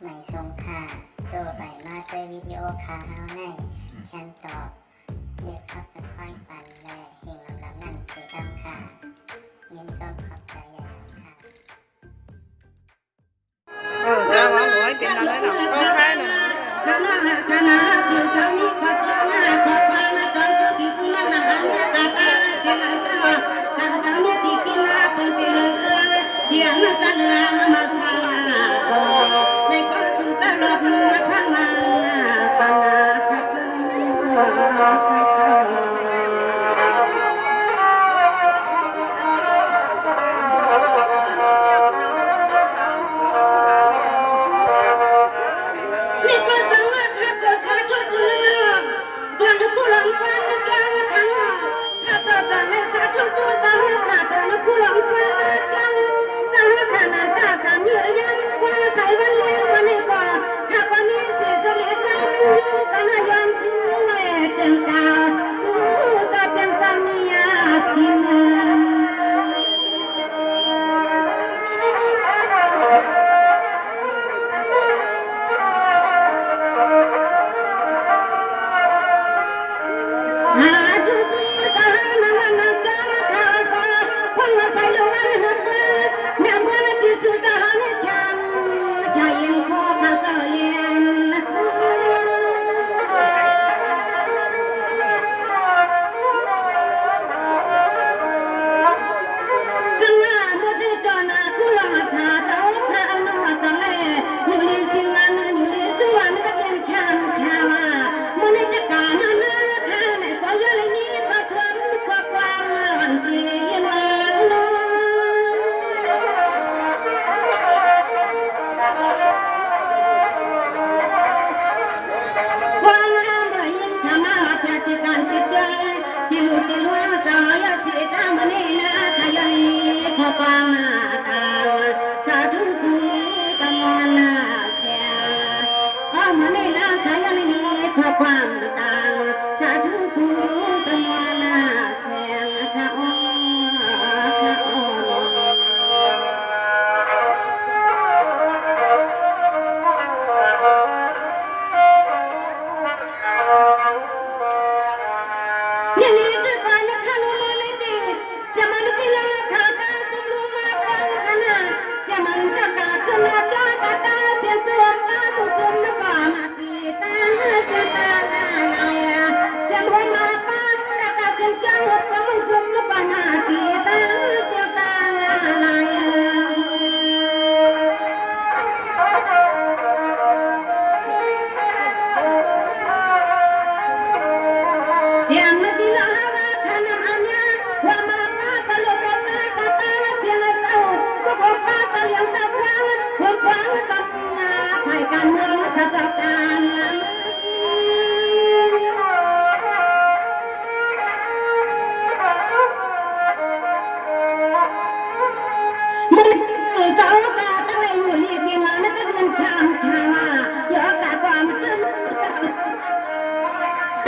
ไม่ทรงค่าตัวใบมาด้วยวิดีโอคาเฮาในฉันตอบเลือกขับตะค่อยปันและเฮงลำนั่นคือดำค่ะยินต้นขอบใจใหญ่ค่ะจ้าว่าหน่อยเป็นอะไรหรอก็ใช่หน่อยคณะสื่อสารนี้ก็เชื่อหน้าขอบฟ้ามาตอนชุดที่สุนันท์หันกาตาเชื่อสาวสังสรรค์ที่กินนาเป็นเพื่อนเดียนสันเรือมาสร้างโดในก็สุดจะหลดนักมันปนาคัส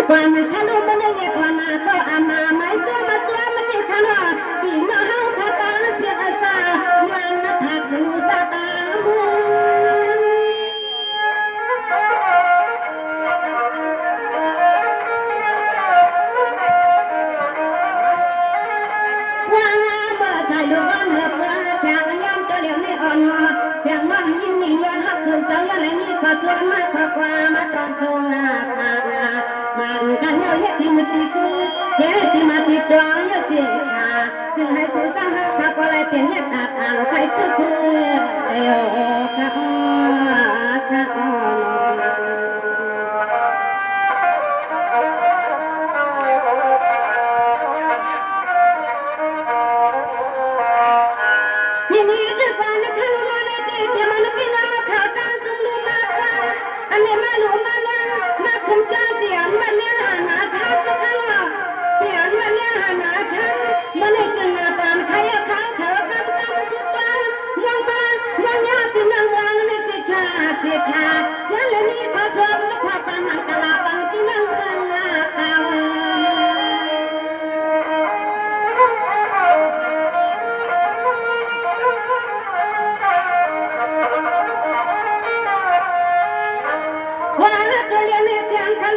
ความทะลุมันได้เรียกว่านาโตอามาไม่ซัวมาซัวมันที่ขนาดปีมาเฮาคาตาเสียอาสาวันนักหักสู่สาตาบุญว่างาเมื่อใจลูกวันเมื่อเพื่อแข่งย้ำตัวเหลียวในอ่อนเสียงมันยิ้มมีย้อนหักสู่เสาย้อนไหลมีขอชวนมาขอความมาตอนทรงหน้าผากมันกันเอาเยติมุติกูเยติมาติดตัวเยสิกาจึงให้สู้สร้างข้าก็เลยเป็นเนตาทางใส่ชุดเดียวข้า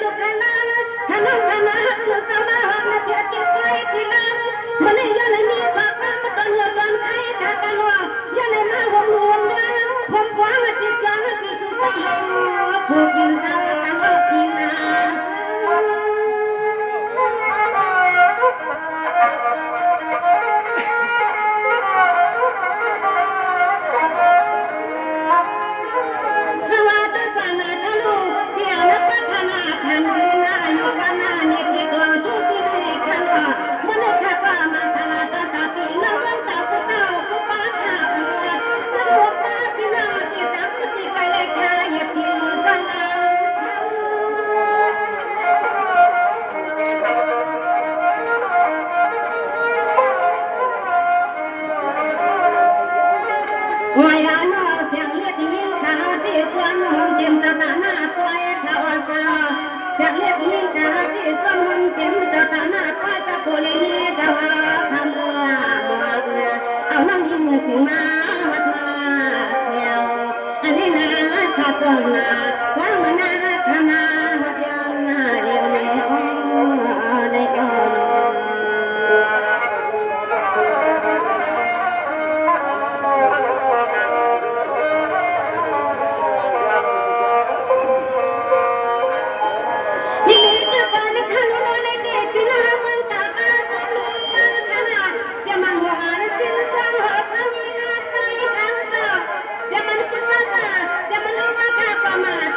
ลูกกันนะถ้าน้องกันนะคือจะมาหอบมาเพียกินช่วยทีหลังมันเลยยังเลยมีความมาตอนเหือตอนใครถ้ากันว่ายังเลยมาห่วงห่วงด้วยผมหวังว่าติดกันที่สุดจะหอบผู้กินสารกันว่ากินนาสวัสดีกันนะท่านลูกเดี๋ยวนับพัฒนาทันดีนะอยู่กันนะนี่ที่ตัวทุกที่ได้ขันว่ามันเลยข้าก็มาตลาดตาปีนั่งวันตาผู้เจ้าผู้ป้าข้าผู้ว่าจะดูตาพี่น้ามาติดจับสติไปเลยค่ะเหยียบที่มือสลาวายานอเสียงเรียกยิงขาที่ชวนห้องเต็มจะตาหน้าปล่อยเขาสาเสียงเรียกยิงขาที่ชวนห้องเต็มจะตาหน้าปล่อยจะปุริจะว่าทำเมื่อบอกเอาน้องยิงถึงมาวัดมาเดียวอันนี้นะข้าจนนะว่ามันน่าทำนาวัดยาวนาเดียวในห้องในกอนนี่คือการในขันวันในเด็กที่น่ามันตาตาสนุกขนาดจะมันหัวสิ้นสองหัวพังยีน่าใจกันสอบจะมันกุศลจะมันเอามาฆ่าประมาท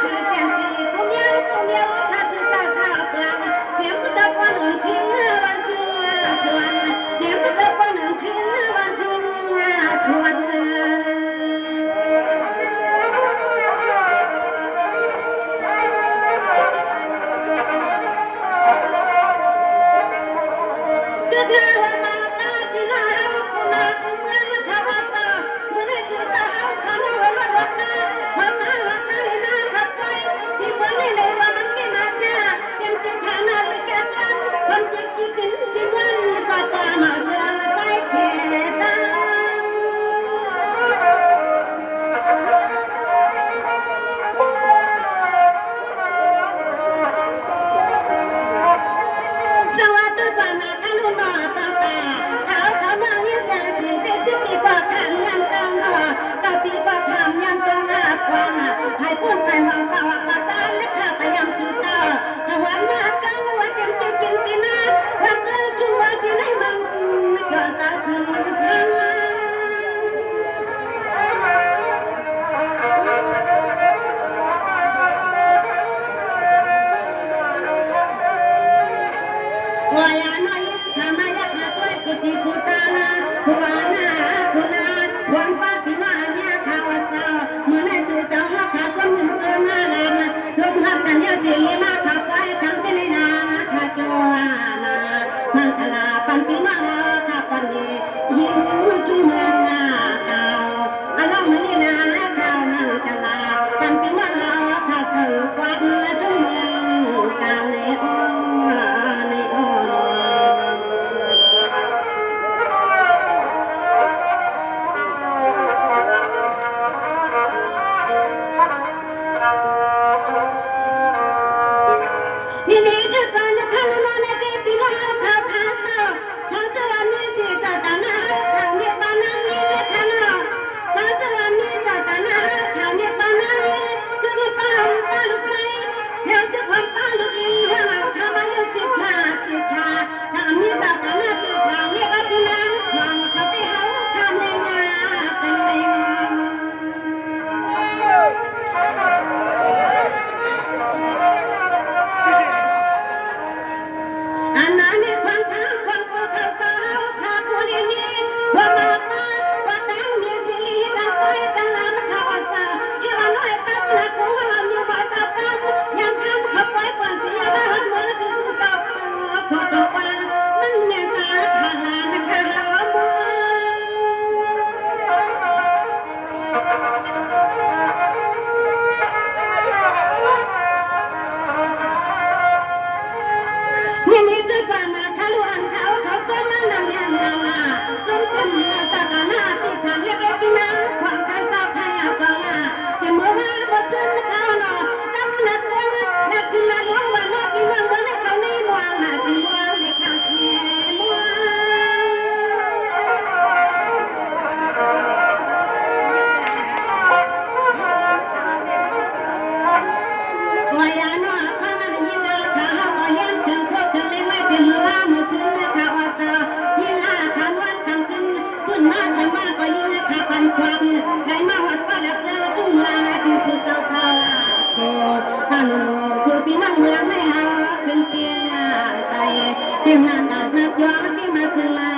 จอที่มาชลา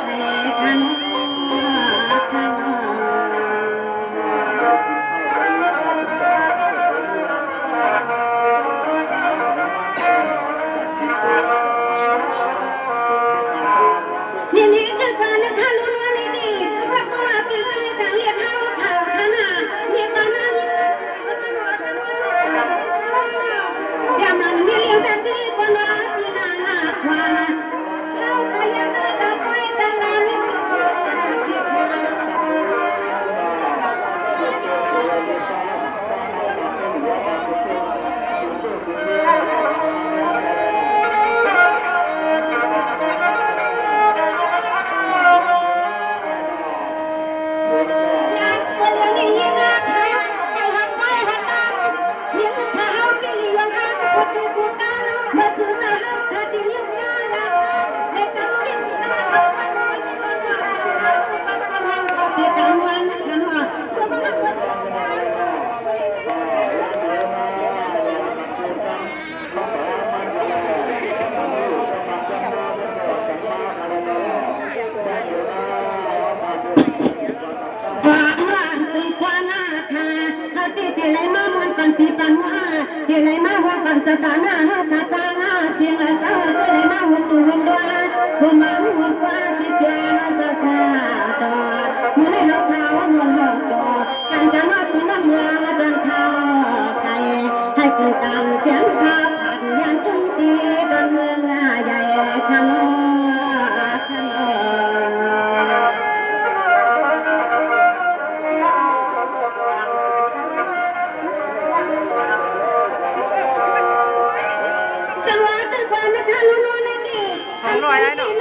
ใส่คันคันนี่คือการทะลุนวลดีพระตัวที่ใส่สังเลียเท้าข่าวขนาดมีปานานี่ตลอดทั้งวันอย่ามันมีเลี้ยงสัตว์ที่บนวัดที่นานาควาเข้าไปยังกระดับไฟตะลานิสิควาสิควาจะตาหน้าตาตาหน้าเสียงเจ้าจะเลยมาหุ่นตัวหุ่นด้วยผู้มันหุ่นกว่าที่เจ้าซาซาดอมือในหัวเขามือหัวดอกันจะนอดคุณน้ำเมืองและเดินเข้าไกลให้เกิดตามเสียงข้าผ่านยันจุนตีดอนเมืองใหญ่ขนมขนม200ไอ้หนู